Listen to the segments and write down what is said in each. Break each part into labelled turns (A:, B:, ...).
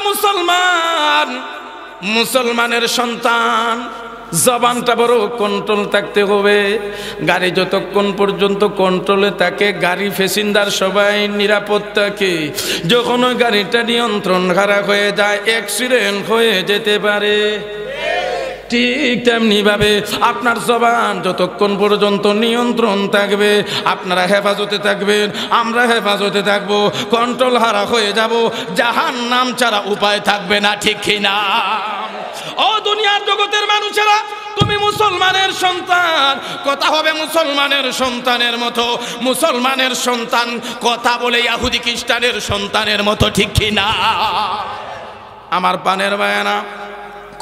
A: মুসলমান, মুসলমানের সন্তান, জবানটা বড় কন্ট্রোল থাকতে হবে। গাড়ি যতক্ষণ পর্যন্ত কন্ট্রোলে থাকে, গাড়ি প্যাসেঞ্জার সবাই নিরাপদ থাকে। যখন ওই গাড়িটা নিয়ন্ত্রণ খারাপ হয়ে যায়, অ্যাক্সিডেন্ট হয়ে যেতে পারে। ঠিক তেমনি ভাবে আপনার জবান যতক্ষণ পর্যন্ত নিয়ন্ত্রণ থাকবে, আপনারা হেফাজতে থাকবেন, আমরা হেফাজতে থাকবো। কন্ট্রোল হারা হয়ে যাব, জাহান্নাম ছাড়া উপায় থাকবে না, ঠিক কিনা? ও দুনিয়ার জগতের মানুষেরা, তুমি মুসলমানের সন্তান, কথা হবে মুসলমানের সন্তানের মতো। মুসলমানের সন্তান কথা বলে ইহুদি খ্রিস্টানের সন্তানের মতো, ঠিক কিনা? আমার পানের বায়ানা,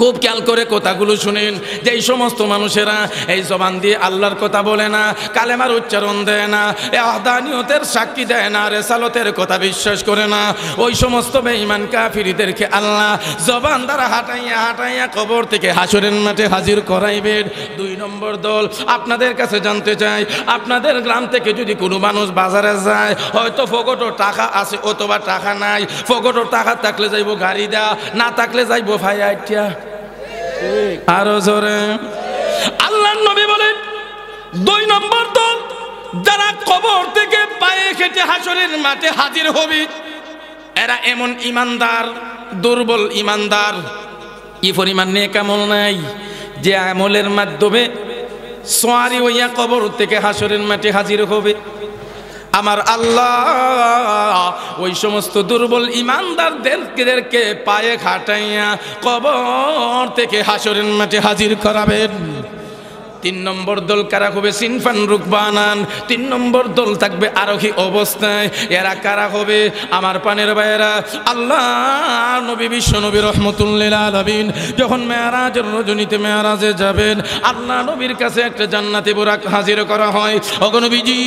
A: খুব খেয়াল করে কথাগুলো শুনেন। যে এই সমস্ত মানুষেরা এই জবান দিয়ে আল্লাহর কথা বলে না, কালেমার উচ্চারণ দেয় না, ওয়াহদানিয়তের সাক্ষী দেয় না, রিসালাতের কথা বিশ্বাস করে না, ওই সমস্ত বেঈমান কাফিরদেরকে আল্লাহ জবান দ্বারা হাঁটাইয়া হাঁটাইয়া কবর থেকে হাসরের মাঠে হাজির করাইবেন। 2 নম্বর দল, আপনাদের কাছে জানতে চাই, আপনাদের গ্রাম থেকে যদি কোনো মানুষ বাজারে যায়, হয়তো ফকটো টাকা আছে অথবা টাকা নাই। ফকটো টাকা থাকলে যাইব গাড়ি দেয়া, না থাকলে যাইব ভাইয়া। আরো জোরে আল্লাহর নবী বলেন, 2 নম্বর দল যারা কবর থেকে পায়ে হেঁটে হাসরের মাঠে হাজির হবে, এরা এমন ইমানদার, দুর্বল ইমানদার, ই পরিমাণ নেক আমল নাই যে আমলের মাধ্যমে সোয়ারি হইয়া কবর থেকে হাসরের মাঠে হাজির হবে। আমার আল্লাহ ওই সমস্ত দুর্বল ইমানদারদেরকে পায়ে খাটাইয়া কবর থেকে হাসরের মাঠে হাজির করাবেন। 3 নম্বর দল কারা হবে? সিনফান রুকবানান। 3 নম্বর দল থাকবে আরোহী অবস্থায়। এরা কারা হবে? আমার পানের ভাইয়েরা, আল্লাহ নবী বিশ্ব নবী রহমতুল্লিল আলামিন যখন মেরাজের রজনীতে মেরাজে যাবেন, আল্লাহ নবীর কাছে একটা জান্নাতি বুরাক হাজির করা হয়। ওগো নবীজি,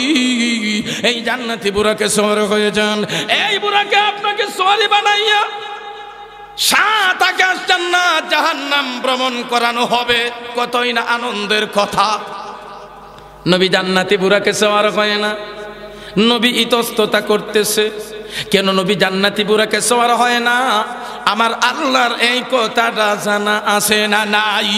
A: এই জান্নাতি বুরাকে সওয়ার হয়ে যান। এই বুরাকে আপনাকে সওয়ারি বানাইয়া 7 আকাশ জান্নাত জাহান্নাম ভ্রমণ করানো হবে। কতই না আনন্দের কথা। নবী জান্নাতি বুরাকে সওয়ার হয় না, নবী ইতস্ততা করতেছে। কেন নবী জান্নাতি বুরাকে সওয়ার হয় না? আমার আল্লাহর এই কথাটা জানা আছে না নাই?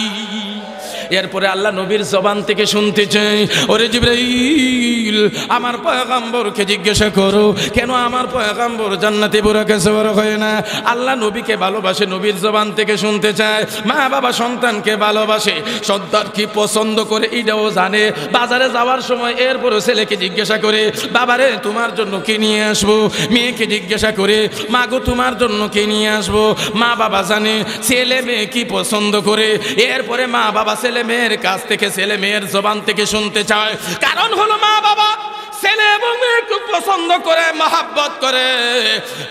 A: এরপরে আল্লাহ নবীর জবান থেকে শুনতে চাই, ওরে জিবরাইল, আমার পয়গম্বরকে জিজ্ঞাসা করো কেন আমার পয়গম্বর জান্নাতি বুরাকে সওয়ার হয় না। আল্লাহ নবীকে ভালোবাসে, নবীর জবান থেকে শুনতে চায়। মা বাবা সন্তানকে ভালোবাসে, সন্তান কি পছন্দ করে এটাও জানে। বাজারে যাওয়ার সময় এরপরে ছেলেকে জিজ্ঞাসা করে, বাবারে তোমার জন্য কি নিয়ে আসবো। মেয়েকে জিজ্ঞাসা করে, মা গো তোমার জন্য কি নিয়ে আসবো। মা বাবা জানে ছেলে মেয়ে কি পছন্দ করে। এরপরে মা বাবা ছেলে মেয়ের কাছ থেকে, ছেলে মেয়ের জবান থেকে শুনতে চায়। কারণ হলো মা বাবা ছেলে এবং মেয়ে খুব পছন্দ করে, মহব্বত করে।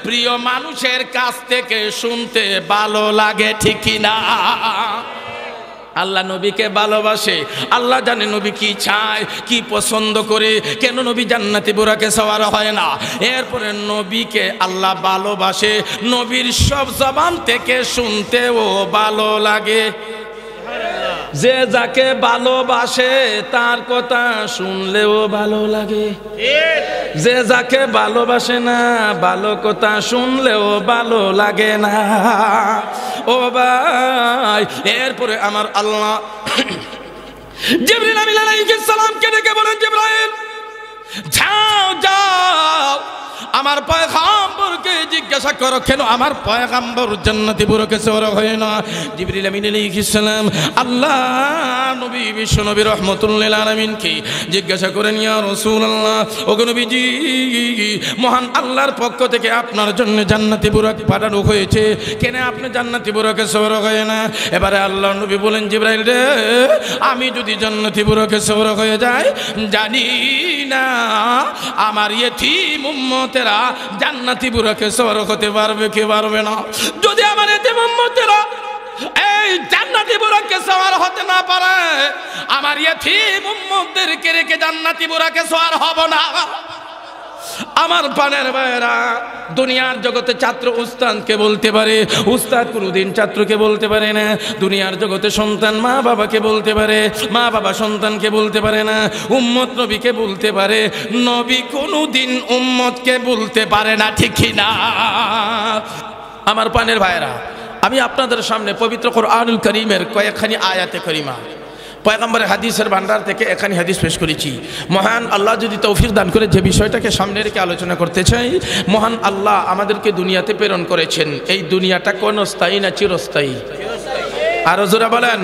A: প্রিয় মানুষের কাছ থেকে শুনতে ভালো লাগে, ঠিক কিনা? আল্লাহ নবীকে ভালোবাসে, আল্লাহ জানে নবী কি চায়, কি পছন্দ করে। কেন নবী জান্নাতি বুরাকে সওয়ার হয় না? এরপরে নবীকে আল্লাহ ভালোবাসে, নবীর সব জবান থেকে শুনতেও ভালো লাগে। যে যাকে ভালোবাসে তার কথা শুনলেও ভালো লাগে। যে যাকে ভালোবাসে না, ভালো কথা শুনলেও ভালো লাগে না। ও ভাই, এরপরে আমার আল্লাহ জিবরিল আমিন আলাইহিস সালামকে ডেকে বলেন, জিবরাইল যাও যাও আমার পয়গম্বরকে জিজ্ঞাসা করো কেন আমার পয়গম্বর জান্নাতি বুরাকে সওয়ার হয় না। জিবরিল আমিন আলাইহিস সালাম আল্লাহ নবী বিশ্ব নবী রহমতুল্লিল আলামিনকে জিজ্ঞাসা করেন, ইয়া রাসূলুল্লাহ, ওগো নবীজি, মহান আল্লাহর পক্ষ থেকে আপনার জন্য জান্নাতি বুরাক পাঠানো হয়েছে, কেন আপনি জান্নাতি বুরাকে সওয়ার হয় না? এবারে আল্লাহ নবী বলেন, জিবরাইল রে, আমি যদি জান্নাতি বুরাকে সওয়ার হয়ে যাই, জানি না আমার ইয়েতিম উম্মতেরা জান্নাতি বুরাকে সওয়ার হতে পারবে কি পারবে না। যদি আমার ইয়েতিম উম্মতেরা এই জান্নাতি বুরাকে সওয়ার হতে না পারে, আমার ইয়েতিম উম্মতদেরকে রেখে জান্নাতি বুরাকে সওয়ার হব না। আমার পানের ভাইয়েরা, দুনিয়ার জগতে ছাত্র উস্তাদকে বলতে পারে, উস্তাদ কোনোদিন ছাত্রকে বলতে পারে না। দুনিয়ার জগতে সন্তান মা বাবাকে বলতে পারে, মা বাবা সন্তানকে বলতে পারে না। উম্মত নবীকে বলতে পারে, নবী কোনোদিন উম্মতকে বলতে পারে না, ঠিক না? আমার পানের ভাইরা, আমি আপনাদের সামনে পবিত্র কোরআনুল কারীমের কয়েকখানি আয়াতে কারিমা, পয়গম্বরের হাদিসের ভান্ডার থেকে এখানে হাদিস পেশ করেছি। মহান আল্লাহ যদি তৌফিক দান করে যে বিষয়টাকে সামনে রেখে আলোচনা করতে চাই, মহান আল্লাহ আমাদেরকে দুনিয়াতে প্রেরণ করেছেন। এই দুনিয়াটা কোন স্থায়ী না চিরস্থায়ী? আরো জোরে বলেন,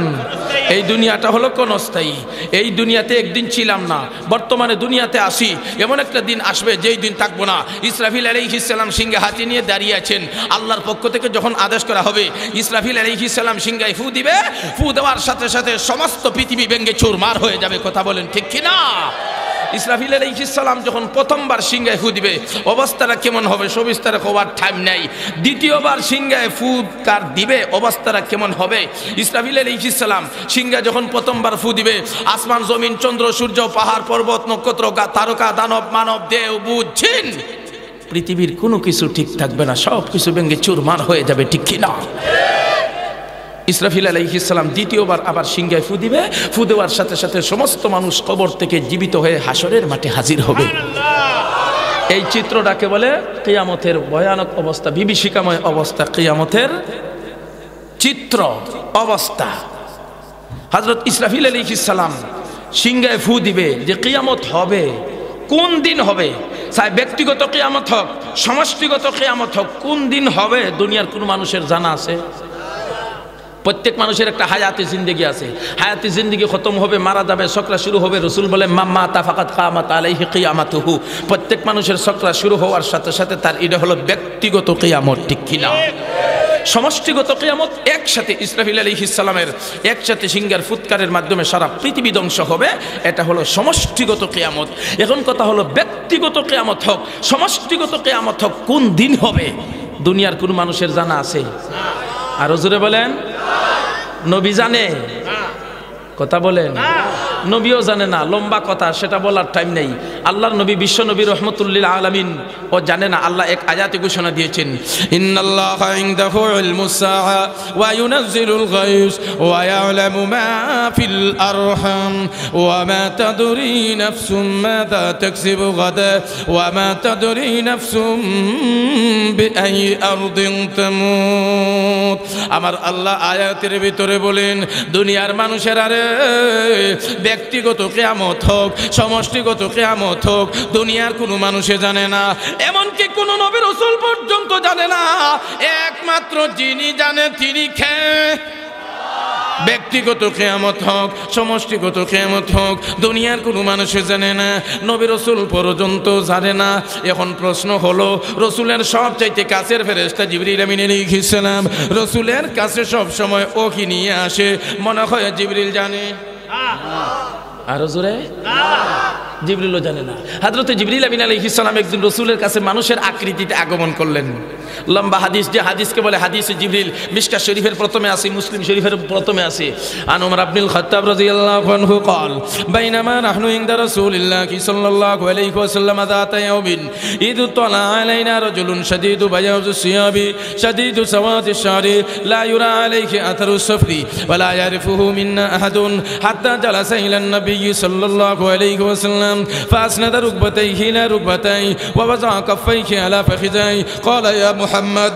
A: এই দুনিয়াটা হলো কোন স্থায়ী? এই দুনিয়াতে একদিন ছিলাম না, বর্তমানে দুনিয়াতে আসি, এমন একটা দিন আসবে যেই দিন থাকবো না। ইসরাফিল আলাইহিস সালাম সিংহে হাতি নিয়ে দাঁড়িয়ে আছেন। আল্লাহর পক্ষ থেকে যখন আদেশ করা হবে, ইসরাফিল আলাইহিস সালাম সিংহায় ফু দিবে, ফু দেওয়ার সাথে সাথে সমস্ত পৃথিবী ভেঙে চুরমার হয়ে যাবে। কথা বলেন ঠিক কিনা? ইসরাফিল আলাইহিস সালাম যখন প্রথমবার সিংহায় ফু দিবে, অবস্থাটা কেমন হবে সবিস্তারে হওয়ার টাইম নাই। দ্বিতীয়বার সিংহায় ফু কার দিবে, অবস্থাটা কেমন হবে? ইসরাফিল আলাইহিস সালাম সিংহা যখন প্রথমবার ফু দিবে, আসমান জমিন চন্দ্র সূর্য পাহাড় পর্বত নক্ষত্র তারকা দানব মানব দেব বুঝছেন, পৃথিবীর কোনো কিছু ঠিক থাকবে না, সব কিছু ভেঙে চুরমার হয়ে যাবে। ঠিক কিনা? ইসরাফিল আলাইহিস সালাম দ্বিতীয়বার আবার সিংহায় ফু দিবে, ফু দেওয়ার সাথে সাথে সমস্ত মানুষ কবর থেকে জীবিত হয়ে হাসরের মাঠে হাজির হবে। এই চিত্রটাকে বলে কিয়ামতের ভয়ানক অবস্থা, বিভীষিকাময় অবস্থা, কিয়ামতের চিত্র অবস্থা। হযরত ইসরাফিল আলাইহিস সালাম সিংহায় ফু দিবে যে কিয়ামত হবে, কোন দিন হবে? চাই ব্যক্তিগত কিয়ামত হোক, সমষ্টিগত কিয়ামত হোক, কোন দিন হবে দুনিয়ার কোন মানুষের জানা আছে? প্রত্যেক মানুষের একটা হায়াতি জিন্দেগি আছে। হায়াতি জিন্দেগি খতম হবে, মারা যাবে, সকরা শুরু হবে। রসুল বলে মাম্মা তাফাকাত কামাত আলাইহি কিয়ামাতুহু। প্রত্যেক মানুষের সকরা শুরু হওয়ার সাথে সাথে তার এটা হলো ব্যক্তিগত কিয়ামত। ঠিক কিনা? সমষ্টিগত কিয়ামত একসাথে ইসরাফিল আলাইহিস সালামের একসাথে সিংহার ফুৎকারের মাধ্যমে সারা পৃথিবী ধ্বংস হবে, এটা হলো সমষ্টিগত কিয়ামত। এখন কথা হলো ব্যক্তিগত কিয়ামত হোক, সমষ্টিগত কিয়ামত হোক, কোন দিন হবে দুনিয়ার কোন মানুষের জানা আছে? আরো জোরে বলেন, নবী জানে? কথা বলেন, নবীও জানে না। লম্বা কথা, সেটা বলার টাইম নেই। আল্লাহর নবী বিশ্ব নবী রহমতুল্লিল আলামিন ও জানে না। আল্লাহ এক আয়াতে ঘোষণা দিয়েছেন, ইন্নাল্লাহা ইনদাহু ইলমুস সাআ ওয়া ইউনাজ্জিলুল গায়স ওয়া ইয়ালামু মা ফিল আরহাম ওয়া মা তাদরি নাফসুম মাযা তাকসিবু গাদা ওয়া মা তাদরি নাফসুম বিআই আরদিন তামুত। আমার আল্লাহ আয়াতের ভিতরে বলেন, দুনিয়ার মানুষের আরে ব্যক্তিগত কিয়ামত হোক, সমষ্টিগত কিয়ামত হোক, দুনিয়ার কোনো মানুষে জানে না, এমনকি কোন নবী রাসূল পর্যন্ত জানে না। একমাত্র যিনি জানে তিনি কে? ব্যক্তিগত কিয়ামত হোক, সমষ্টিগত কিয়ামত হোক, দুনিয়ার কোনো মানুষে জানে না, নবী রাসূল পর্যন্ত জানে না। এখন প্রশ্ন হলো, রাসূলের সবচাইতে কাছের ফেরেশতা জিবরিল আমিন আলাইহিস সালাম রাসূলের কাছে সব সময় ওহী নিয়ে আসে, মনে হয় জিবরিল জানে? আরো জোরে, জিবরিলও জানে না। হযরত জিবরিল আমিন আলাইহিস সালাম একদিন রাসূলের কাছে মানুষের আকৃতিতে আগমন করলেন। লম্বা হাদিস, যে হাদিসকে বলে হাদিসে জিবরিল, মিশকাত শরীফের প্রথমে আছে, মুসলিম শরীফের প্রথমে আছে। আন উমর ইবনুল খাত্তাব রাদিয়াল্লাহু আনহু قال بينما نحن عند رسول الله صلى الله عليه وسلم ذات يوم إذ طلع علينا رجل شديد بياض الثياب شديد سواد الشعر لا يرى عليه أثر السفر ولا يعرفه منا أحد حتى جلس إلى النبي صلى الله عليه وسلم فأسند ركبتيه إلى ركبتيه ووضع كفيه على فخذيه قال يا محمد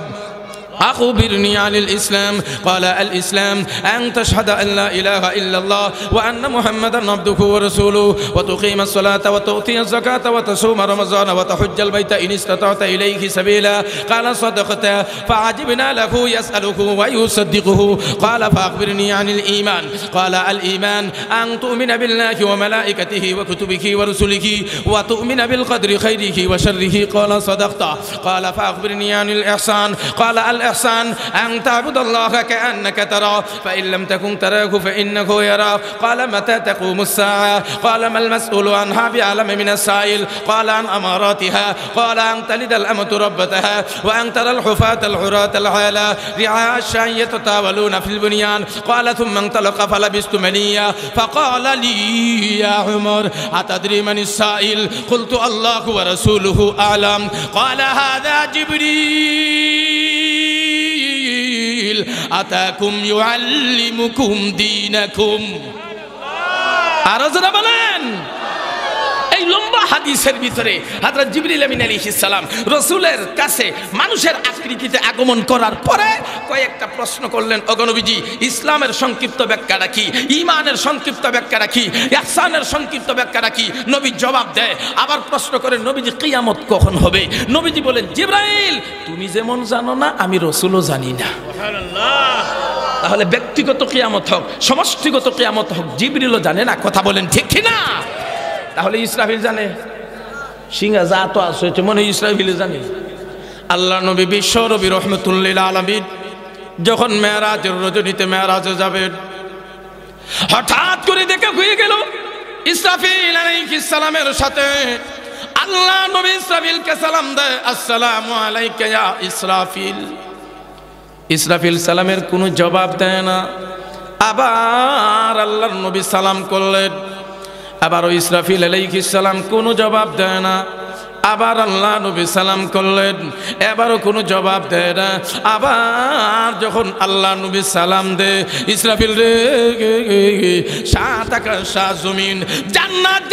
A: أخبرني عن الإسلام. قال الإسلام أن تشهد أن لا إله إلا الله وأن محمدا عبده ورسوله وتقيم الصلاة وتؤتي الزكاة وتصوم رمضان وتحج البيت إن استطعت إليه سبيلا. قال صدقت. فعجبنا له يسأله ويصدقه. قال فأخبرني عن الإيمان. قال الإيمان أن تؤمن بالله وملائكته وكتبه ورسله وتؤمن بالقدر خيره وشره. قال صدقت. قال فأخبرني عن الإحسان. قال الإحسان أن تعبد الله كأنك تراه فإن لم تكن تراه فإنه يراك. قال متى تقوم الساعة؟ قال ما المسؤول عنها بعلم من السائل. قال عن أماراتها. قال أن تلد الأمة ربتها وأن ترى الحفاة العراة العالى رعاء الشاة يتطاولون في البنيان. قال ثم انطلق فلبثت مليا فقال لي يا عمر أتدري من السائل؟ قلت الله ورسوله أعلم. قال هذا جبريل أتاكم يعلمكم دينكم. আরো যারা বলেন, এই লম্বা হাদিসের ভিতরে হযরত জিবরিল আমিন আলাইহিস সালাম রাসূলের কাছে মানুষের আকৃতিতে আগমন করার পরে কয়েকটা প্রশ্ন করলেন, ওগো নবীজি ইসলামের সংক্ষিপ্ত ব্যাখ্যাটা কি, ঈমানের সংক্ষিপ্ত ব্যাখ্যাটা কি, ইহসানের সংক্ষিপ্ত ব্যাখ্যাটা কি? নবী জবাব দেয়। আবার প্রশ্ন করেন, নবীজি কিয়ামত কখন হবে? নবীজি বলেন, জিবরাইল তুমি যেমন জানো না আমি রাসূলও জানি না। সুবহানাল্লাহ। তাহলে ব্যক্তিগত কিয়ামত হোক, সমষ্টিগত কিয়ামত হোক, জিবরিলও জানে না। কথা বলেন ঠিক কি না? তাহলে ইসরাফিল জানে? সিংহা যা তো আছে মনে হয় ইসরাফিল জানে। আল্লাহ নবী বিশ্ব নবী রহমতুল্লিল আলামিন যখন মেরাজের রজনীতে মেরাজে যাবেন, হঠাৎ করে দেখে হয়ে গেল ইসরাফিল আলাইহিস সালামের সাথে আল্লাহ নবী ইসরাফিলকে সালাম দেয়, আসসালামু আলাইকা ইয়া ইসরাফিল। ইসরাফিল সালামের কোনো জবাব দেয় না। আবার আল্লাহর নবী সালাম করলেন, আবারও ইসরাফিল আলাইহিস সালাম কোনো জবাব দেয় না। আবার আল্লাহ নবী সালাম করলেন, এবারও কোনো জবাব দেয় না। আবার যখন আল্লাহ নবী সালাম দে, ইসরাফিল রে সাত আকাশ সাত জমিন জান্নাত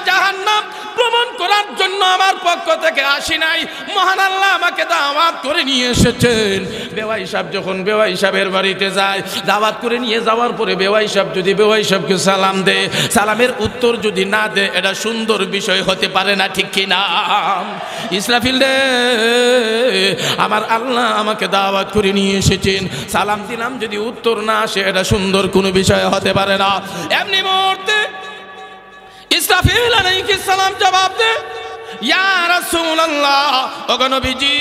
A: জাহান্নাম ভ্রমণ করার জন্য আমার পক্ষ থেকে আসি নাই, মহান আল্লাহ আমাকে দাওয়াত করে নিয়ে এসেছেন। বেওয়াই সাহেব যখন বেওয়াই সাহেবের বাড়িতে যায়, দাওয়াত করে নিয়ে যাওয়ার পরে বেওয়াই সাহেব যদি বেওয়াই সাহেবকে সালাম দে, সালামের উত্তর যদি না দে, এটা সুন্দর বিষয় হতে পারে না, ঠিক কিনা? ইসরাফিল রে আমার আল্লাহ আমাকে দাওয়াত করে নিয়ে এসেছেন, সালাম দিলাম যদি উত্তর না আসে, এটা সুন্দর কোনো বিষয় হতে পারে না। এমনি মুহূর্তে ইসরাফিল আলাইহিস সালাম জবাব দে, ইয়া রাসূলুল্লাহ, ওগো নবীজি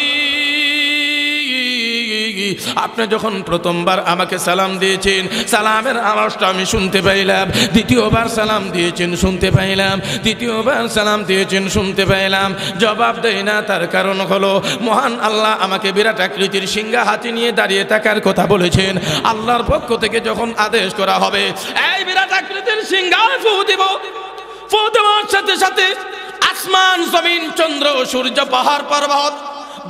A: আপনি যখন প্রথমবার আমাকে সালাম দিয়েছেন, সালামের আওয়াজটা আমি শুনতে পাইলাম। দ্বিতীয়বার সালাম দিয়েছেন, শুনতে পাইলাম। তৃতীয়বার সালাম দিয়েছেন, শুনতে পাইলাম। জবাব দেয় না, তার কারণ হলো মহান আল্লাহ আমাকে বিরাট আকৃতির সিংহা হাতি নিয়ে দাঁড়িয়ে থাকার কথা বলেছেন। আল্লাহর পক্ষ থেকে যখন আদেশ করা হবে এই বিরাট আকৃতির সিংহা ফু দিব, ফু দেওয়ার সাথে সাথে আসমান জমিন চন্দ্র সূর্য পাহাড় পর্বত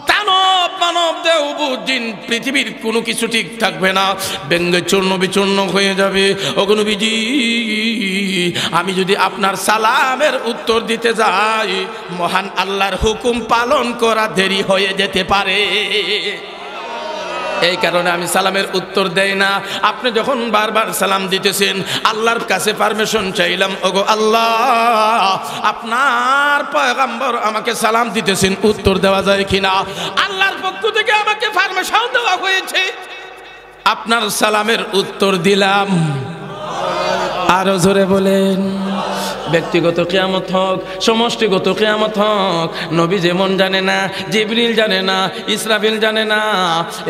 A: দানব মানব দেহ জিন পৃথিবীর কোনো কিছু ঠিক থাকবে না, ব্যঙ্গে চূর্ণ বিচূর্ণ হয়ে যাবে। ওগো নবীজি আমি যদি আপনার সালামের উত্তর দিতে যাই, মহান আল্লাহর হুকুম পালন করা দেরি হয়ে যেতে পারে। এই কারণে আমি সালামের উত্তর দেই না। আপনি যখন বারবার সালাম দিতেছেন, আল্লাহর কাছে পারমিশন চাইলাম, ওগো আল্লাহ আপনার পয়গম্বর আমাকে সালাম দিতেছেন, উত্তর দেওয়া যায় কিনা? আল্লাহর পক্ষ থেকে আমাকে পারমিশন দেওয়া হয়েছে, আপনার সালামের উত্তর দিলাম। আরো জোরে বলেন। ব্যক্তিগত কিয়ামত হোক, সমষ্টিগত কিয়ামত হোক, নবী যেমন জানে না, জিবরিল জানে না, ইসরাফিল জানে না।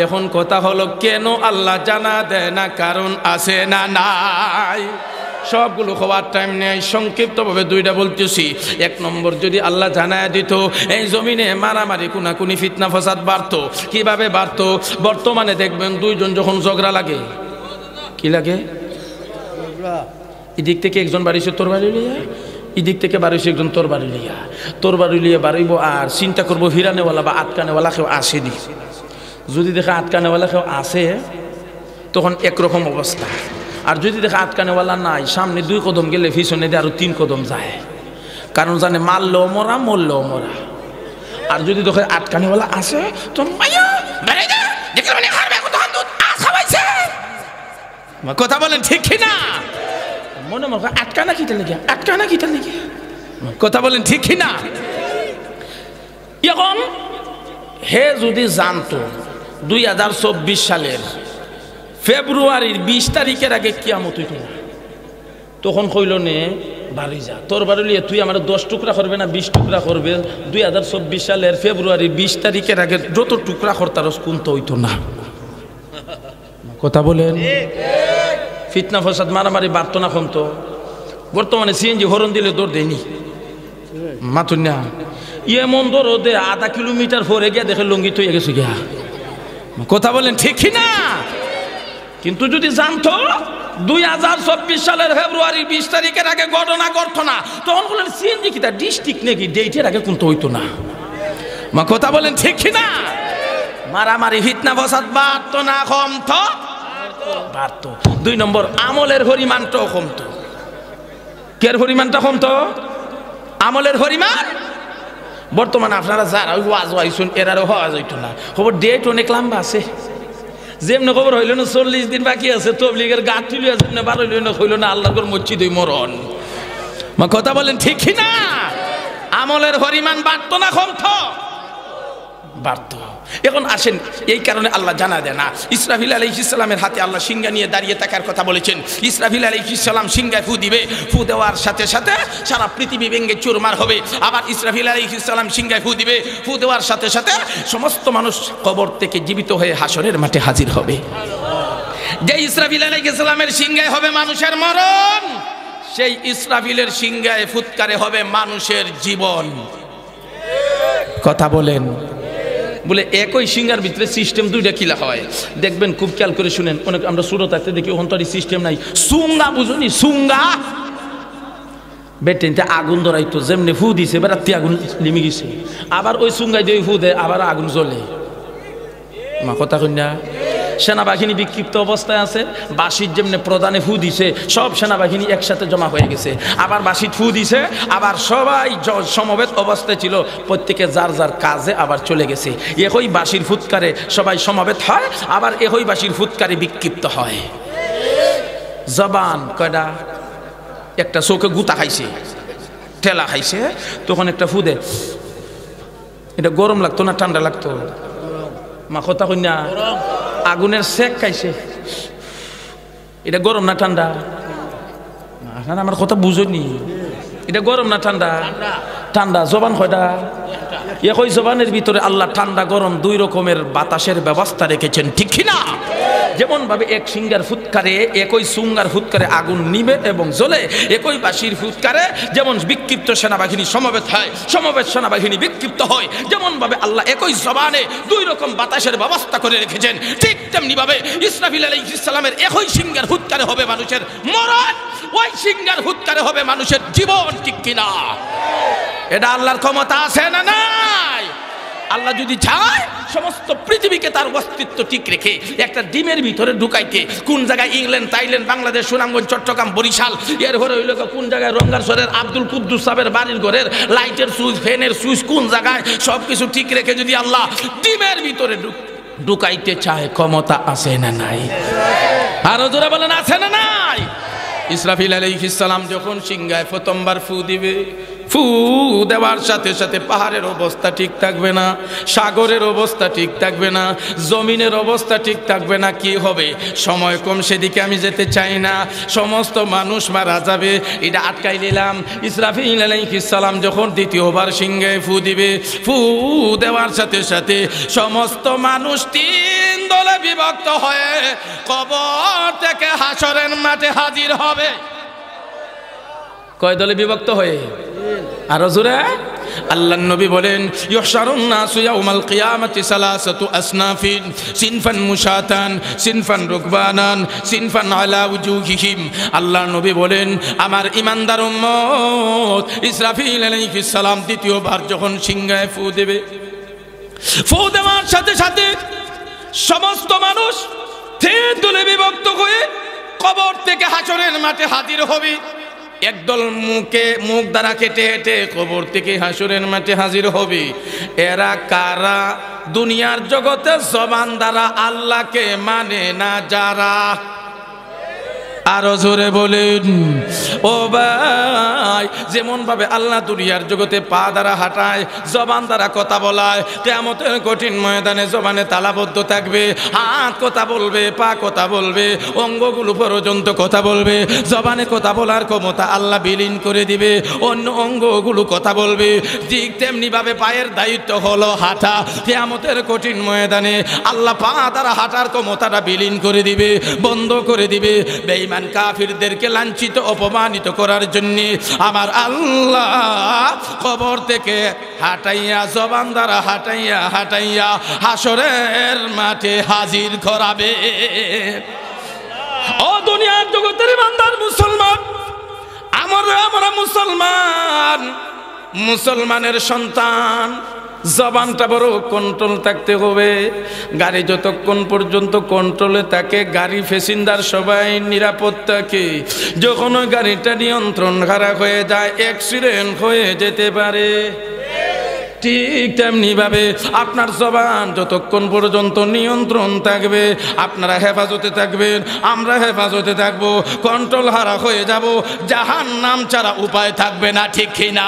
A: এখন কথা হলো কেন আল্লাহ জানা দেয় না? কারণ আছে না নাই? সবগুলো হওয়ার টাইম নেই, সংক্ষিপ্তভাবে দুইটা বলতেছি। এক নম্বর, যদি আল্লাহ জানায় দিত এই জমিনে মারামারি কুনাকুনি ফিতনা ফসাদ বাড়তো। কিভাবে বাড়তো? বর্তমানে দেখবেন দুইজন যখন ঝগড়া লাগে, কি লাগে? এদিক থেকে একজন বাড়িছে তোর বাড়ি লিয়া, এদিক থেকে বাড়িছে একজন তোর বাড়ি লিয়া। তোর বাড়ি লিয়ে বাড়িব আর চিন্তা করবো হিরানেওয়ালা বা আটকানেওয়ালা কেউ আসেনি। যদি দেখে আটকানেওয়ালা কেউ আসে তখন একরকম অবস্থা, আর যদি দেখে আটকানেওয়ালা নাই, সামনে 2 কদম গেলে পিছনে দিয়ে আরো 3 কদম যায়, কারণ জানে মারলেও মরা মরলেও মরা। আর যদি দেখে আটকানেওয়ালা আসে তো কথা বলেন ঠিক কিনা? মনে মনে আটকানা কিটা লেগে, আটকানা কিটা লেগে, কথা বলেন ঠিক কিনা? এখন হে যদি জানতো 2024 সালের ফেব্রুয়ারির 20 তারিখের আগে কিয়ামত হইতো না, তখন কইল নে বাড়ি যা, তোর বাড়ি লিয়ে তুই আমার 10 টুকরা করবে না 20 টুকরা করবে। 2024 সালের ফেব্রুয়ারির 20 তারিখের আগে যত টুকরা করতারস কোন তো হইতো না। কথা বলেন। ফিতনা ফসাদ মারামারি বাড়তো না কমতো। বর্তমানে সিএনজি হরণ দিলে দৌড় দেয়নি মাতুন না, এমন দৌড় দে 1/2 কিলোমিটার পরে গিয়ে দেখে লঙ্গি তৈরি গেছে গিয়া। কথা বলেন ঠিক না? কিন্তু যদি জানতো 2024 সালের ফেব্রুয়ারি 20 তারিখের আগে ঘটনা ঘটতো না, তখন বলেন সিএনজি কি তার ডিস্ট্রিক্ট নাকি ডেটের আগে কিন্তু হইতো না। কথা বলেন ঠিক না? মারামারি ফিতনা ফসাদ বাড়তো না কমতো? বাড়তো। 2 নম্বর, আমলের পরিমাণটাও কমতো। কের পরিমাণটা কমতো? আমলের পরিমাণ। বর্তমানে আপনারা যারা ওই ওয়াজ ওয়াইছুন এরারও হওয়া যাইতো না, খবর ডেট অনেক লম্বা আছে। যেমনি খবর হইল না 40 দিন বাকি আছে, তবলিগের গাঠ তুলিয়া যেমনি বার হইল না, হইল না আল্লাহর মসজিদ মরণ। মা কথা বলেন ঠিক না? আমলের পরিমাণ বাড়তো না কমতো? বাড়তো। এখন আসেন, এই কারণে আল্লাহ জানা দেয় না। ইসরাফিল আলাইহিস সালামের হাতে আল্লাহ সিংহা নিয়ে দাঁড়িয়ে থাকার কথা বলেছেন। ইসরাফিল আলাইহিস সালাম সিংহায় ফু দিবে, ফু দেওয়ার সাথে সাথে সারা পৃথিবী ভেঙে চুরমার হবে। আবার ইসরাফিল আলাইহিস সালাম সিংহায় ফু দিবে, ফু দেওয়ার সাথে সাথে সমস্ত মানুষ কবর থেকে জীবিত হয়ে হাসরের মাঠে হাজির হবে। যে ইসরাফিল আলাইহিস সালামের সিংহায় হবে মানুষের মরণ, সেই ইসরাফিলের সিংহায় ফুৎকারে হবে মানুষের জীবন। কথা বলেন। বলে একই সিংহার ভিতরে সিস্টেম দুইটা কিলা হয়, দেখবেন খুব খেয়াল করে শুনেন। অনেক আমরা ছোট থাকতে দেখি অন্তরি সিস্টেম নাই। সুঙ্গা বুঝুনি? সুঙ্গা বেটেনতে আগুন ধরাইতো, যেমনি ফু দিছে বেড়াতে আগুন লিমে গেছে, আবার ওই সুঙ্গাই দিয়ে ফু দেয়, আবার আগুন জ্বলে। মা কথা কন্যা। সেনাবাহিনী বিক্ষিপ্ত অবস্থায় আছে, বাসির যেমনি প্রধানে ফু দিছে, সব সেনাবাহিনী একসাথে জমা হয়ে গেছে। আবার বাসির ফু দিছে, আবার সবাই সমবেত অবস্থায় ছিল, প্রত্যেকে যার যার কাজে আবার চলে গেছে। একই বাসির ফুৎকারে সবাই সমবেত হয়, আবার একই বাসির ফুৎকারে বিক্ষিপ্ত হয়। জবান কয়টা? একটা চোখে গুতা খাইছে, ঠেলা খাইছে, তখন একটা ফু দে। এটা গরম লাগতো না ঠান্ডা লাগতো? মা কথা কন্যা। আগুনের সেক খাইছে, এটা গরম না ঠান্ডা? আমার কথা বুঝনি। এটা গরম না ঠান্ডা? ঠান্ডা। জবান কয়টা? একই জবানের ভিতরে আল্লাহ ঠান্ডা গরম দুই রকমের বাতাসের ব্যবস্থা রেখেছেন, ঠিক না? যেমন ভাবে এক সিংহার ফুৎকারে, একই সুঙ্গার ফুৎকারে আগুন নিবে এবং জ্বলে, একই বাঁশির ফুৎকারে যেমন বিক্ষিপ্ত সেনাবাহিনী সমবেত হয়, সমবেত সেনাবাহিনী বিক্ষিপ্ত হয়, যেমন ভাবে আল্লাহ একই জবানে দুই রকম বাতাসের ব্যবস্থা করে রেখেছেন, ঠিক তেমনি ভাবে ইসরাফিল আলাইহিস সালামের একই সিংহার ফুৎকারে হবে মানুষের মরণ, ওই সিংহার ফুৎকারে হবে মানুষের জীবন, ঠিক কিনা? এটা আল্লাহর ক্ষমতা আছে না নাই? আল্লাহ যদি চায় সমস্ত পৃথিবীকে তার অস্তিত্ব ঠিক রেখে একটা ডিমের ভিতরে ঢুকাইতে, কোন জায়গায় ইংল্যান্ড, থাইল্যান্ড, বাংলাদেশ, সুনামগঞ্জ, চট্টগ্রাম, বরিশাল, এর ঘরে হইল কোন জায়গায় রঙ্গারসরের আব্দুল কুদ্দুস সাহেবের বাড়ির ঘরের লাইটের সুইচ, ফ্যানের সুইচ কোন জায়গায়, সব কিছু ঠিক রেখে যদি আল্লাহ ডিমের ভিতরে ঢুকাইতে চায়, ক্ষমতা আছে না নাই? আরো জোরে বলেন, আছে না নাই? ইসরাফিল আলাইহিস সালাম যখন সিংহায় প্রথমবার ফু দিবে, ফু দেওয়ার সাথে সাথে পাহাড়ের অবস্থা ঠিক থাকবে না, সাগরের অবস্থা ঠিক থাকবে না, জমিনের অবস্থা ঠিক থাকবে না। কি হবে? সময় কম, সেদিকে আমি যেতে চাই না। সমস্ত মানুষ মারা যাবে, এটা আটকাই দিলাম। ইসরাফিল আলাইহিস সালাম যখন দ্বিতীয়বার সিংহায় ফু দিবে, ফু দেওয়ার সাথে সাথে সমস্ত মানুষ তিন দলে বিভক্ত হয়ে কবর থেকে হাসরের মাঠে হাজির হবে। কয় দলে বিভক্ত হয়ে? আরো জোরে। আল্লাহর নবী বলেন, ইহশারুন নাসু ইয়াউমাল কিয়ামাতি সালাসাতু আসনাফিন, সিনফান মুশাতান, সিনফান রুকবানান, সিনফান আলা উজুহিহিম। আল্লাহর নবী বলেন, আমার ঈমানদার উম্মত, ইসরাফিল আলাইহিস সালাম দ্বিতীয়বার যখন সিংহায় ফু দেবে, ফু দেওয়ার সাথে সাথে সমস্ত মানুষ তিন দলে বিভক্ত হয়ে কবর থেকে হাসরের মাঠে হাজির হবে। একদল মুখ দ্বারা কেটে হেঁটে কবর থেকে হাসরের মাঠে হাজির হবে। এরা কারা? দুনিয়ার জগতে জবান দ্বারা আল্লাহকে মানে না যারা। আরো জোরে বলেন। ও ভাই, যেমন ভাবে আল্লাহ দুনিয়ার জগতে পা দ্বারা হাঁটায়, জবান দ্বারা কথা বলায়, কিয়ামতের কঠিন ময়দানে জবানে তালাবদ্ধ থাকবে, হাত কথা বলবে, পা কথা বলবে, অঙ্গগুলো পর্যন্ত কথা বলবে। জবানে কথা বলার ক্ষমতা আল্লাহ বিলীন করে দিবে, অন্য অঙ্গগুলো কথা বলবে। ঠিক তেমনি ভাবে পায়ের দায়িত্ব হলো হাঁটা। কিয়ামতের কঠিন ময়দানে আল্লাহ পা দ্বারা হাঁটার ক্ষমতাটা বিলীন করে দিবে, বন্ধ করে দিবে। বেঈমান কাফিরদেরকে লাঞ্ছিত অপমানিত করার জন্য আমার আল্লাহ কবর থেকে হাঁটাইয়া, জবান দ্বারা হাঁটাইয়া হাঁটাইয়া হাসরের মাঠে হাজির করাবে। ও দুনিয়ার জগতের ইমানদার মুসলমান, আমরা মুসলমান, মুসলমানের সন্তান জবানটা বড় কন্ট্রোল থাকতে হবে। গাড়ি যতক্ষণ পর্যন্ত কন্ট্রোলে থাকে, গাড়ি প্যাসেঞ্জার সবাই নিরাপদ থাকে। যখন ওই গাড়িটা নিয়ন্ত্রণ খারাপ হয়ে যায়, অ্যাক্সিডেন্ট হয়ে যেতে পারে। ঠিক তেমনি ভাবে আপনার জবান যতক্ষণ পর্যন্ত নিয়ন্ত্রণ থাকবে, আপনারা হেফাজতে থাকবেন, আমরা হেফাজতে থাকবো। কন্ট্রোল হারা হয়ে যাব, জাহান্নাম ছাড়া উপায় থাকবে না, ঠিক কিনা?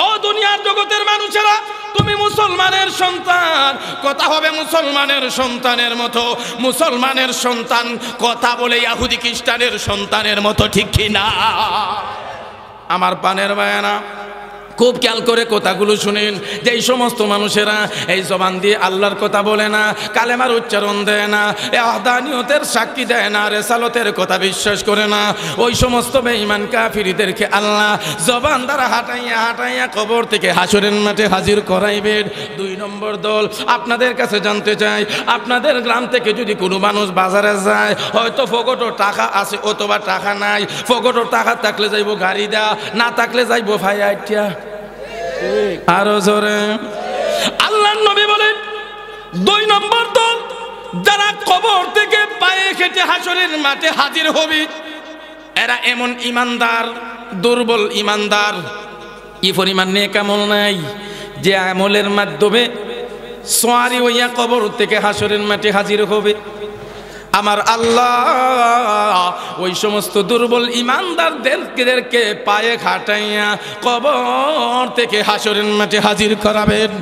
A: ও দুনিয়ার জগতের মানুষেরা, তুমি মুসলমানের সন্তান, কথা হবে মুসলমানের সন্তানের মতো। মুসলমানের সন্তান কথা বলে ইহুদি খ্রিস্টানের সন্তানের মতো, ঠিক কিনা? আমার পানের বায়ানা, খুব খেয়াল করে কথাগুলো শুনেন। যে এই সমস্ত মানুষেরা এই জবান দিয়ে আল্লাহর কথা বলে না, কালেমার উচ্চারণ দেয় না, ওয়াহদানিয়তের সাক্ষী দেয় না, রেসালতের কথা বিশ্বাস করে না, ওই সমস্ত বেঈমান কাফিরদেরকে আল্লাহ জবান দ্বারা হাঁটাইয়া হাঁটাইয়া কবর থেকে হাসরের মাঠে হাজির করাইবেন। 2 নম্বর দল, আপনাদের কাছে জানতে চাই, আপনাদের গ্রাম থেকে যদি কোনো মানুষ বাজারে যায়, হয়তো ফগটো টাকা আছে অথবা টাকা নাই। ফগটো টাকা থাকলে যাইব গাড়ি দেয়া, না থাকলে যাইব ভাই আইটিয়া। আরো জোরে আল্লাহর নবী বলেন, 2 নম্বর দল যারা কবর থেকে পায়ে হেঁটে হাসরের মাঠে হাজির হবে, এরা এমন ইমানদার, দুর্বল ইমানদার, কি পরিমাণ নেক আমল নাই, যে আমলের মাধ্যমে সোয়ারি হইয়া কবর থেকে হাসরের মাঠে হাজির হবে। আমার আল্লাহ ওই সমস্ত দুর্বল ইমানদারদেরকে পায়ে খাটাইয়া কবর থেকে হাসরের মাঠে হাজির করাবেন।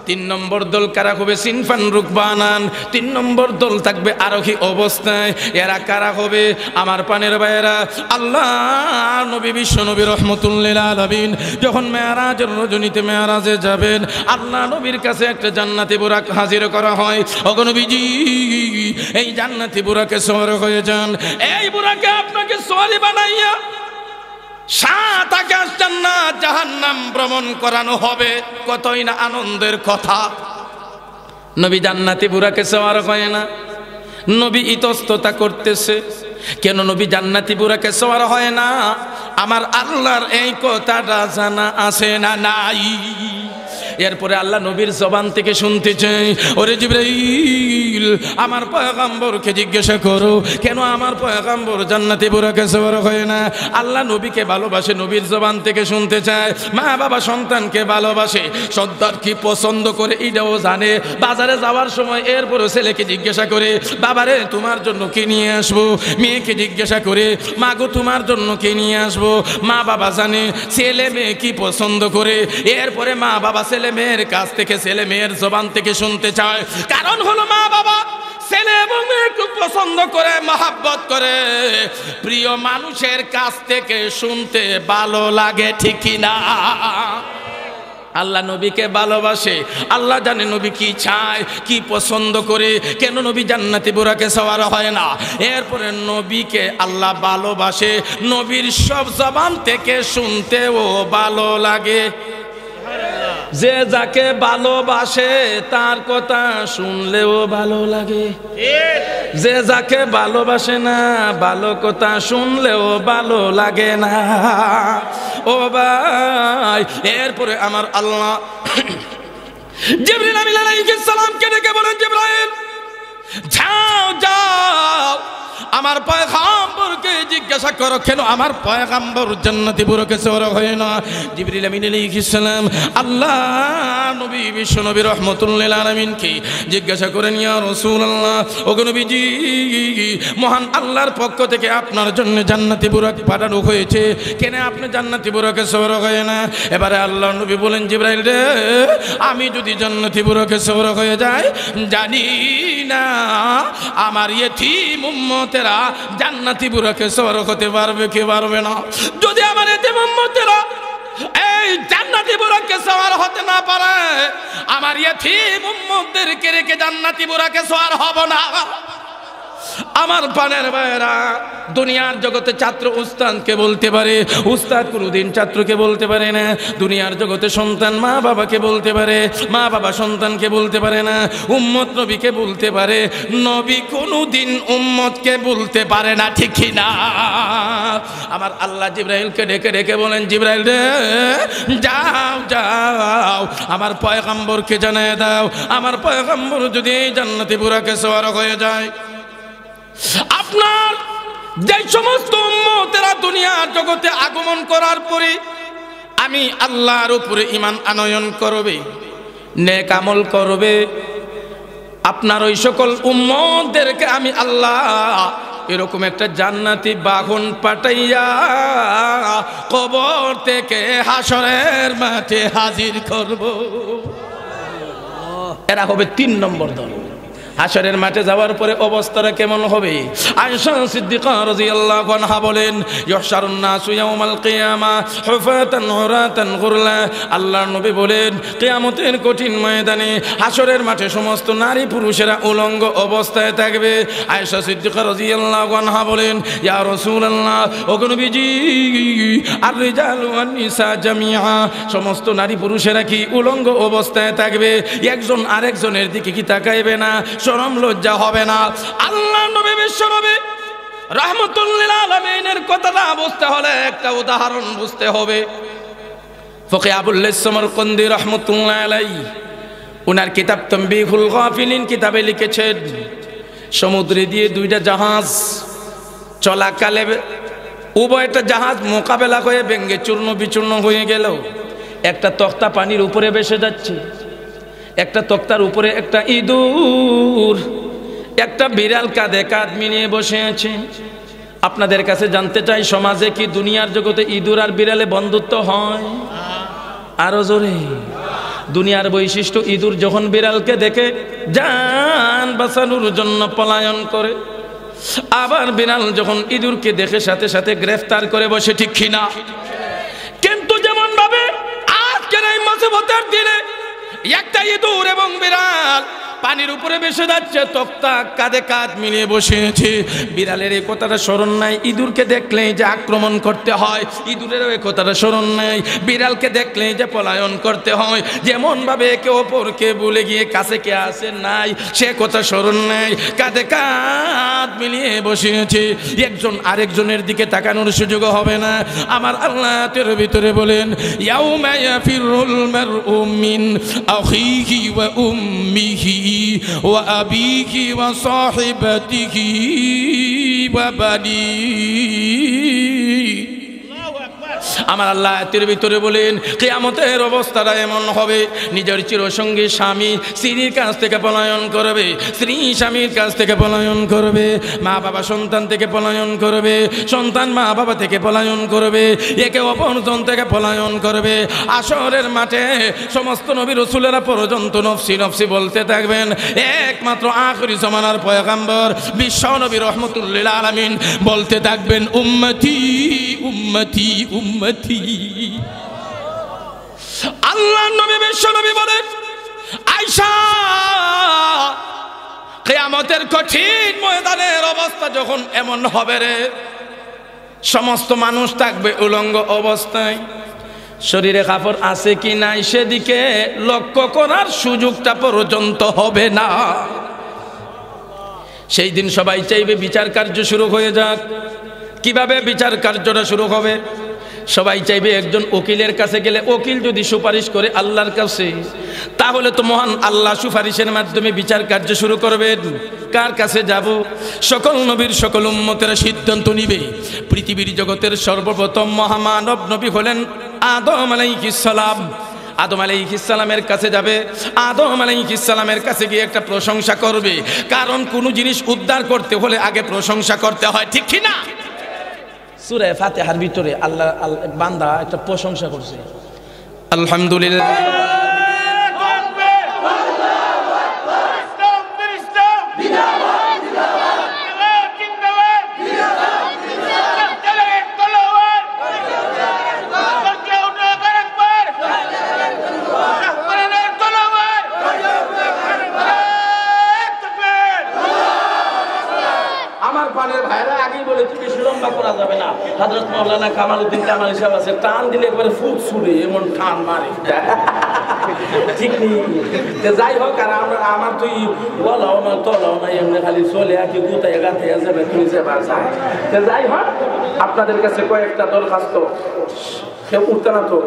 A: 3 নম্বর দল কারা হবে? সিনফান রুকবানান। 3 নম্বর দল থাকবে আরোহী অবস্থায়। এরা কারা হবে? আমার পানের ভাইয়েরা, আল্লাহ নবী বিশ্ব নবী রহমতুল্লিল আলামিন যখন মেরাজের রজনীতে মেরাজে যাবেন, আল্লাহ নবীর কাছে একটা জান্নাতি বুরাক হাজির করা হয়। ওগো নবীজি, এই জান্নাতি বুরাকে সওয়ার হয়ে যান। এই বুরাকে আপনাকে সওয়ারি বানাইয়া 7 আকাশ জান্নাত জাহান্নাম ভ্রমণ করানো হবে। কতই না আনন্দের কথা। নবী জান্নাতি বুরাকে সওয়ার হয় না, নবী ইতস্ততা করতেছে। কেন নবী জান্নাতি বুরাকে সওয়ার হয় না? আমার আল্লাহর এই কথাটা জানা আছে না নাই? এরপরে আল্লাহ নবীর জবান থেকে শুনতে চাই, ওরে জিবরাইল, আমার পয়গম্বরকে জিজ্ঞাসা করো কেন আমার পয়গম্বর জান্নাতি বুরাকে সওয়ার হয় না। আল্লাহ নবীকে ভালোবাসে, নবীর জবান থেকে শুনতে চায়। মা বাবা সন্তানকে ভালোবাসে, সন্তান কি পছন্দ করে এটাও জানে। বাজারে যাওয়ার সময় এরপরে ছেলেকে জিজ্ঞাসা করে, বাবারে তোমার জন্য কি নিয়ে আসবো। মেয়েকে জিজ্ঞাসা করে, মা গো তোমার জন্য কি নিয়ে আসবো। মা বাবা জানে ছেলে মেয়ে কি পছন্দ করে। এরপরে মা বাবা ছেলে মেয়ের কাছ থেকে, ছেলে মেয়ের জবান থেকে শুনতে চায়। কারণ হলো মা বাবা ছেলে এবং মেয়েকে পছন্দ করে, মহাব্বত করে। প্রিয় মানুষের কাছ থেকে শুনতে ভালো লাগে, ঠিক কিনা? আল্লাহ নবীকে ভালোবাসে, আল্লাহ জানে নবী কি চায়, কি পছন্দ করে। কেন নবী জান্নাতি বুরাকে সওয়ার হয় না? এরপরে নবীকে আল্লাহ ভালোবাসে, নবীর সব জবান থেকে শুনতেও ভালো লাগে। যে যাকে ভালোবাসে তার কথা শুনলেও ভালো লাগে। যে যাকে ভালোবাসে না, ভালো কথা শুনলেও ভালো লাগে না। ও ভাই, এরপরে আমার আল্লাহ জিবরিল আমিন আলাইহিস সালামকে ডেকে বলেন, জিবরাইল যাও যাও আমার পয়গম্বরকে জিজ্ঞাসা করো কেন আমার পয়গম্বর জান্নাতি বুরাকে সওয়ার হয় না। জিবরিল আমিন আলাইহিস সালাম আল্লাহ নবী বিশ্ব নবী রহমতুল্লিল আলামিনকে জিজ্ঞাসা করেন, ইয়া রাসূলুল্লাহ, ওগো নবীজি, মহান আল্লাহর পক্ষ থেকে আপনার জন্য জান্নাতি বুরাক পাঠানো হয়েছে, কেন আপনি জান্নাতি বুরাকে সওয়ার হয় না? এবারে আল্লাহ নবী বলেন, জিবরাইল রে, আমি যদি জান্নাতি বুরাকে সওয়ার হয়ে যাই, জানি না আমার ইয়েতিম উম্মতেরা জান্নাতি বুরাকে সওয়ার হতে পারবে কি পারবে না। যদি আমার ইয়েতিম উম্মতেরা এই জান্নাতি বুরাকে সওয়ার হতে না পারে, আমার ইয়েতিম উম্মতদেরকে রেখে জান্নাতি বুরাকে সওয়ার হব না। আমার পানের ভাইরা, দুনিয়ার জগতে ছাত্র উস্তাদকে বলতে পারে, উস্তাদ কোনোদিন ছাত্রকে বলতে পারে না। দুনিয়ার জগতে সন্তান মা বাবাকে বলতে পারে, মা বাবা সন্তানকে বলতে পারে না। উম্মত নবীকে বলতে পারে, নবী কোনোদিন উম্মতকে বলতে পারে না, ঠিক কি না? আমার আল্লাহ জিবরাইলকে ডেকে ডেকে বলেন, জিবরাইল রে যাও যাও আমার পয়গম্বরকে জানিয়ে দাও, আমার পয়গম্বর যদি জান্নাতে বুরাকে সওয়ার হয়ে যায়, আপনার যে সমস্ত উম্মতেরা দুনিয়ার জগতে আগমন করার পরে আমি আল্লাহর উপরে ঈমান আনয়ন করবে, নেক আমল করবে, আপনার ওই সকল উম্মতদেরকে আমি আল্লাহ এরকম একটা জান্নাতি বাহন পাঠাইয়া কবর থেকে হাসরের মাঠে হাজির করব। এরা হবে 3 নম্বর দল। হাসরের মাঠে যাওয়ার পরে অবস্থাটা কেমন হবে? আয়েশা সিদ্দিকা রাদিয়াল্লাহু আনহা বলেন, ইহশারুন নাসু ইয়াউমাল কিয়ামা হুফাতান উরাতান গুরলা। আল্লাহর নবী বলেন, কিয়ামতের কঠিন ময়দানে হাসরের মাঠে সমস্ত নারী পুরুষেরা উলঙ্গ অবস্থায় থাকবে। আয়েশা সিদ্দিকা রাদিয়াল্লাহু আনহা বলেন, ইয়া রাসূলুল্লাহ, ওগো নবীজি, আর রিজালু ওয়ান নিসা জামিআ, সমস্ত নারী পুরুষেরা কি উলঙ্গ অবস্থায় থাকবে? একজন আরেকজনের দিকে কি তাকাইবে না? শরম লজ্জা হবে না? আল্লাহ নবী বিশ্ব নবী রাহমাতুল লিল আলামিনের কথাটা বুঝতে হলে একটা উদাহরণ বুঝতে হবে। ফকি আবুল সামারকন্দি রাহমাতুল্লাহ আলাইহি ওনার কিতাব তানবীহুল গাফিলিন কিতাবে লিখেছেন, সমুদ্রে দিয়ে 2টা জাহাজ চলাকালে উভয়টা জাহাজ মোকাবেলা হয়ে ভেঙে চূর্ণ বিচূর্ণ হয়ে গেল। একটা তক্তা পানির উপরে ভেসে যাচ্ছে, একটা তক্তার উপরে একটা ইঁদুর, একটা বিড়াল কাঁধে কাঁধ মিলিয়ে বসে আছে। আপনাদের কাছে জানতে চাই, সমাজে কি দুনিয়ার জগতে ইঁদুর আর বিড়ালে বন্ধুত্ব হয়? আরো জোরে। দুনিয়ার বৈশিষ্ট্য, ইঁদুর যখন বিড়ালকে দেখে জান বাঁচানোর জন্য পলায়ন করে, আবার বিড়াল যখন ইঁদুরকে দেখে সাথে সাথে গ্রেফতার করে বসে, ঠিক কিনা? কিন্তু যেমন ভাবে আজকের এই মুসিবতের দিনে একটা ইঁদুর এবং বিড়াল পানির উপরে ভেসে যাচ্ছে, তক্তা কাঁধে কাঁধ মিলিয়ে বসেছে, বিড়ালের এই কথাটা স্মরণ নাই ইঁদুরকে দেখলেই যে আক্রমণ করতে হয়, ইঁদুরেরও এই কথাটা স্মরণ নাই বিড়ালকে দেখলেই যে পলায়ন করতে হয়। যেমন ভাবে একে অপরকে ভুলে গিয়ে কাছে কে আসে নাই সে কথা স্মরণ নাই, কাঁধে কাঁধ মিলিয়ে বসেছে, একজন আরেকজনের দিকে তাকানোর সুযোগ হবে না। আমার আল্লাহ তের ভিতরে বলেন, ইয়াউমা ইয়াফিরুল মারউ মিন আখিহি ওয়া উম্মিহি ওয়া আবিহি ওয়া সাহিবাতিহি ওয়া বানিহি। আমার আল্লাহ এর ভিতরে বলেন, কিয়ামতের অবস্থাটা এমন হবে, নিজের চিরসঙ্গী স্বামী স্ত্রীর কাছ থেকে পলায়ন করবে, স্ত্রী স্বামীর কাছ থেকে পলায়ন করবে, মা বাবা সন্তান থেকে পলায়ন করবে, সন্তান মা বাবা থেকে পলায়ন করবে, একে অপরজন থেকে পলায়ন করবে। আসরের মাঠে সমস্ত নবী রাসূলেরা পর্যন্ত নফসি নফসি বলতে থাকবেন, একমাত্র আখিরি জামানার পয়গম্বর বিশ্ব নবী রাহমাতুল লিল আলামিন বলতে থাকবেন, উম্মতি উম্মতি উম্মতি। আল্লাহ নবী বিশ্ব নবী বলেন, আয়েশা, কিয়ামতের কঠিন ময়দানের অবস্থা যখন এমন হবে রে, সমস্ত মানুষ থাকবে উলঙ্গ অবস্থায়, শরীরে কাপড় আছে কি নাই সেদিকে লক্ষ্য করার সুযোগটা পর্যন্ত হবে না। সেই দিন সবাই চাইবে বিচার কার্য শুরু হয়ে যাক। কিভাবে বিচার কার্যটা শুরু হবে? সবাই চাইবে একজন উকিলের কাছে গেলে উকিল যদি সুপারিশ করে আল্লাহর কাছে, তাহলে তো মহান আল্লাহ সুপারিশের মাধ্যমে বিচার কার্য শুরু করবেন। কার কাছে যাব? সকল নবীর সকল উম্মতেরা সিদ্ধান্ত নিবে। পৃথিবীর জগতের সর্বপ্রথম মহামানব নবী হলেন আদম আলাইহিস সালাম। আদম আলাইহিস সালামের কাছে যাবে, আদম আলাইহিস সালামের কাছে গিয়ে একটা প্রশংসা করবে, কারণ কোনো জিনিস উদ্ধার করতে হলে আগে প্রশংসা করতে হয়, ঠিক কি না? সূরা ফাতিহার ভিতরে আল্লাহ বান্দা একটা প্রশংসা করছে, আলহামদুলিল্লাহ। আমাদের ভাইরা আগেই বলে তুমি বেশি লম্বা করা যাবে না। হযরত মাওলানা কামালউদ্দিন কামালি সাহেব আছে, টান দিলে একবারে ফুট ছুড়ে এমন টান মারে, ঠিক নেই। যাই হোক, আর আমার তুই বলাও না তলাও না, এমনি খালি চলে আর কি গুতায় গাতে যাবে তুই যে বাসা। যাই হোক, আপনাদের কাছে কয়েকটা দরখাস্ত, কেউ উঠতে না তো।